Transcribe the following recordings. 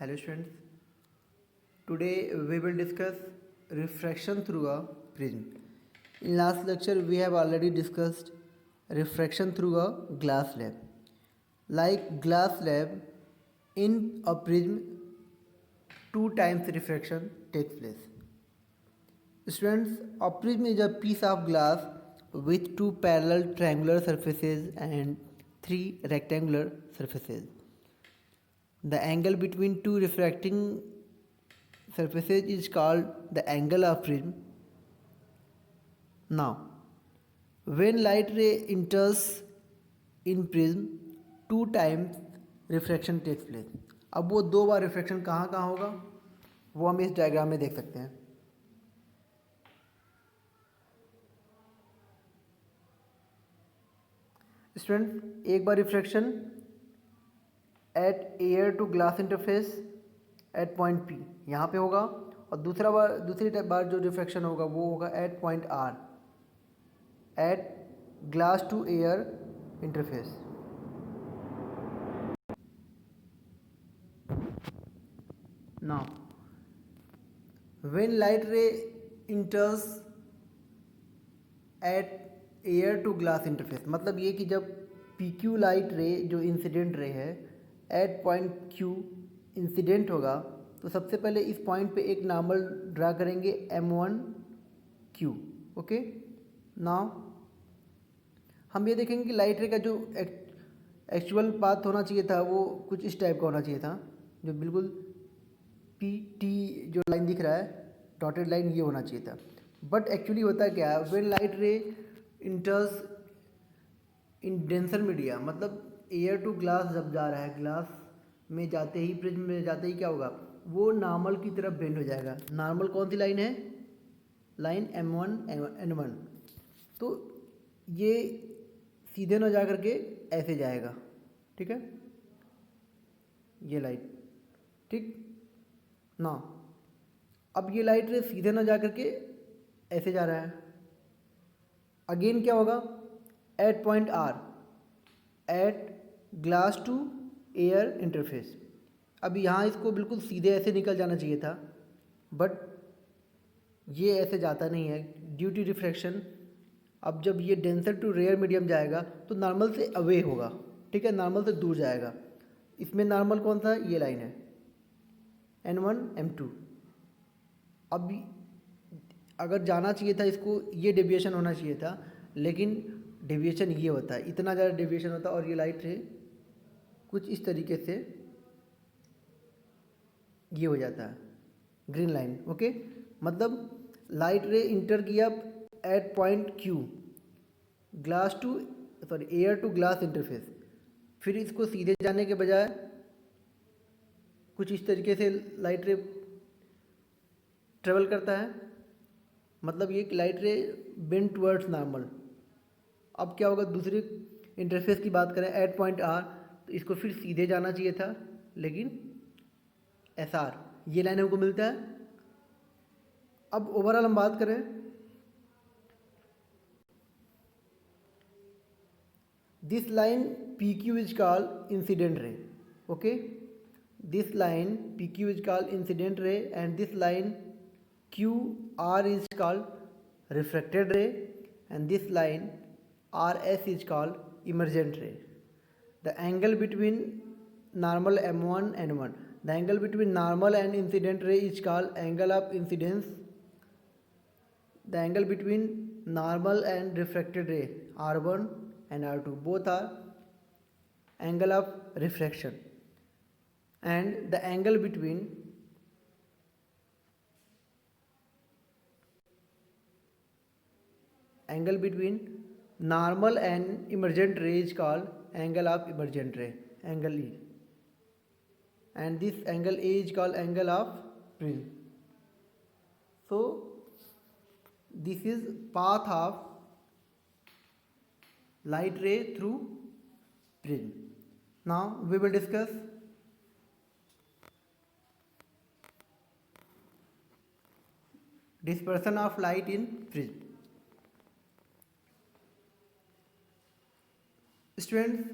Hello students, today we will discuss refraction through a prism. In last lecture we have already discussed refraction through a glass slab. Like glass slab, in a prism two times refraction takes place. Students, a prism is a piece of glass with two parallel triangular surfaces and three rectangular surfaces. The angle between two refracting surfaces is called the angle of prism. Now, when light ray enters in prism, two times refraction takes place. अब वो दो बार refraction कहाँ कहाँ होगा वो हम इस diagram में देख सकते हैं. स्टूडेंट, एक बार refraction at air to glass interface at point P यहाँ पे होगा और दूसरी बार जो रिफ्रैक्शन होगा वो होगा at point R at glass to air interface. Now when light ray enters at air to glass interface, मतलब ये कि जब पी क्यू लाइट रे जो इंसिडेंट रे है एट पॉइंट क्यू इंसिडेंट होगा तो सबसे पहले इस पॉइंट पे एक नॉर्मल ड्रा करेंगे M1 Q. ओके, नाउ हम ये देखेंगे कि लाइट रे का जो एक्चुअल पाथ होना चाहिए था वो कुछ इस टाइप का होना चाहिए था, जो बिल्कुल पी टी जो लाइन दिख रहा है डॉटेड लाइन ये होना चाहिए था. बट एक्चुअली होता क्या है, when light ray इंटर्स in denser media, मतलब एयर टू ग्लास जब जा रहा है, ग्लास में जाते ही प्रिज्म में जाते ही क्या होगा वो नॉर्मल की तरफ बेंड हो जाएगा. नॉर्मल कौन सी लाइन है, लाइन M1 N1. तो ये सीधे ना जा करके ऐसे जाएगा, ठीक है, ये लाइट, ठीक ना. अब ये लाइट रे सीधे ना जा करके ऐसे जा रहा है. अगेन क्या होगा, at point R at glass to air interface. अब यहाँ इसको बिल्कुल सीधे ऐसे निकल जाना चाहिए था बट ये ऐसे जाता नहीं है ड्यू टू रिफ्रैक्शन. अब जब ये डेंसर टू रेयर मीडियम जाएगा तो नॉर्मल से अवे होगा, ठीक है, नॉर्मल से दूर जाएगा. इसमें नॉर्मल कौन सा है, ये लाइन है N1 M2. अब अगर जाना चाहिए था इसको ये डेविएशन होना चाहिए था, लेकिन डेविएशन ये होता है, इतना ज़्यादा डेविएशन होता है और ये लाइट रे कुछ इस तरीके से ये हो जाता है ग्रीन लाइन. ओके, मतलब लाइट रे इंटर किया at point Q glass to air to glass interface, फिर इसको सीधे जाने के बजाय कुछ इस तरीके से लाइट रे ट्रेवल करता है, मतलब ये लाइट रे बेंड टुवर्ड्स नॉर्मल. अब क्या होगा, दूसरे इंटरफेस की बात करें एट पॉइंट आर, तो इसको फिर सीधे जाना चाहिए था लेकिन एस आर ये लाइन हमको मिलता है. अब ओवरऑल हम बात करें, this line P Q is called incident ray. Okay, this line P Q is called incident ray and this line Q R is called refracted रे and this line RS is called emergent ray. The angle between normal M1 and N1, the angle between normal and incident ray is called angle of incidence. The angle between normal and refracted ray R1 and R2 both are angle of refraction, and the angle between normal and emergent ray is called angle of emergent ray, angle E, and this angle A is called angle of prism. So this is path of light ray through prism. Now we will discuss dispersion of light in prism. Students,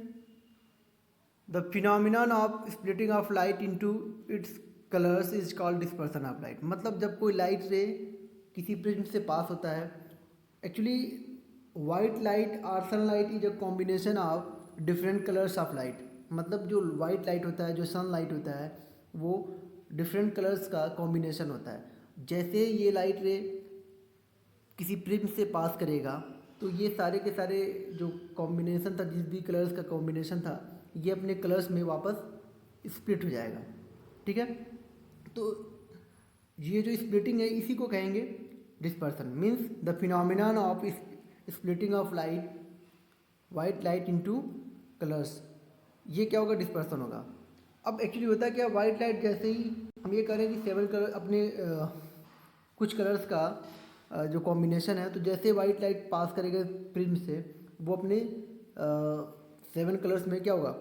the phenomenon of splitting of light into its colours is called dispersion of light. मतलब जब कोई light रे किसी prism से पास होता है, actually white light और sunlight is a combination of different colours of light. मतलब जो वाइट लाइट होता है, जो सनलाइट होता है, वो डिफरेंट कलर्स का कॉम्बिनेशन होता है। जैसे ये लाइट रे किसी प्रिज्म से पास करेगा तो ये सारे के सारे जो कॉम्बिनेशन था, जिस भी कलर्स का कॉम्बिनेशन था, ये अपने कलर्स में वापस स्प्लिट हो जाएगा। ठीक है, तो ये जो स्प्लिटिंग है इसी को कहेंगे dispersion. Means the phenomenon of splitting of light, white light into colours, ये क्या होगा? डिस्पर्सन होगा। अब एक्चुअली होता है क्या, वाइट लाइट जैसे ही हम ये करें कि 7 कलर अपने कुछ कलर्स का जो कॉम्बिनेशन है, तो जैसे वाइट लाइट पास करेगा प्रिज्म से, वो अपने 7 कलर्स में क्या होगा?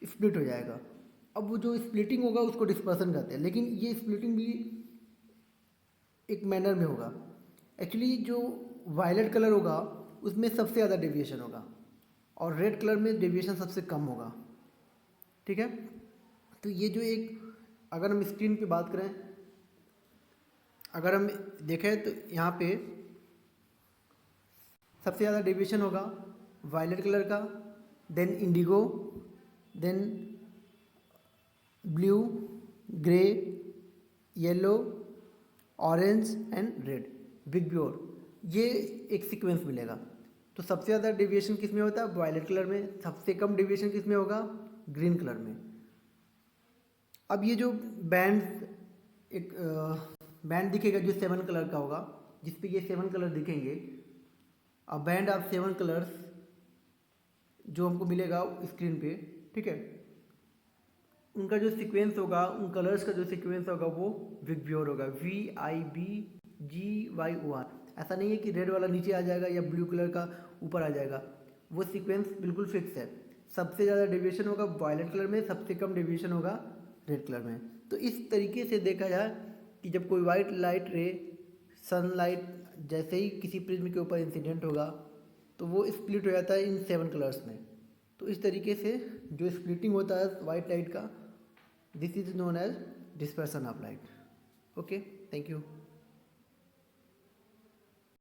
स्प्लिट हो जाएगा। अब वो जो स्प्लिटिंग होगा उसको डिस्पर्सन कहते हैं, लेकिन ये स्प्लिटिंग भी एक मैनर में होगा। एक्चुअली जो वायलेट कलर होगा उसमें सबसे ज़्यादा डेविएशन होगा और रेड कलर में डेविएशन सबसे कम होगा। ठीक है, तो ये जो एक, अगर हम स्क्रीन पे बात करें, अगर हम देखें तो यहाँ पे सबसे ज़्यादा डेविएशन होगा वायलेट कलर का, then indigo, then blue, grey, yellow, orange and red, VIBGYOR. ये एक सीक्वेंस मिलेगा। तो सबसे ज़्यादा डेविएशन किस में होता है? वायलेट कलर में। सबसे कम डेविएशन किस में होगा? ग्रीन कलर में। अब ये जो बैंड, एक बैंड दिखेगा जो 7 कलर का होगा, जिस पे ये 7 कलर दिखेंगे, अ बैंड ऑफ 7 कलर्स जो हमको मिलेगा स्क्रीन पे। ठीक है, उनका जो सीक्वेंस होगा, उन कलर्स का जो सीक्वेंस होगा वो विग्योर होगा, VIBGYOR। ऐसा नहीं है कि रेड वाला नीचे आ जाएगा या ब्लू कलर का ऊपर आ जाएगा, वो सीक्वेंस बिल्कुल फिक्स है। सबसे ज़्यादा डेविएशन होगा वायलेट कलर में, सबसे कम डेविएशन होगा रेड कलर में। तो इस तरीके से देखा जाए कि जब कोई वाइट लाइट रे, सनलाइट जैसे ही किसी प्रिज्म के ऊपर इंसिडेंट होगा तो वो स्प्लिट हो जाता है इन 7 कलर्स में। तो इस तरीके से जो स्प्लिटिंग होता है वाइट लाइट का, this is known as dispersion of light. Okay, thank you.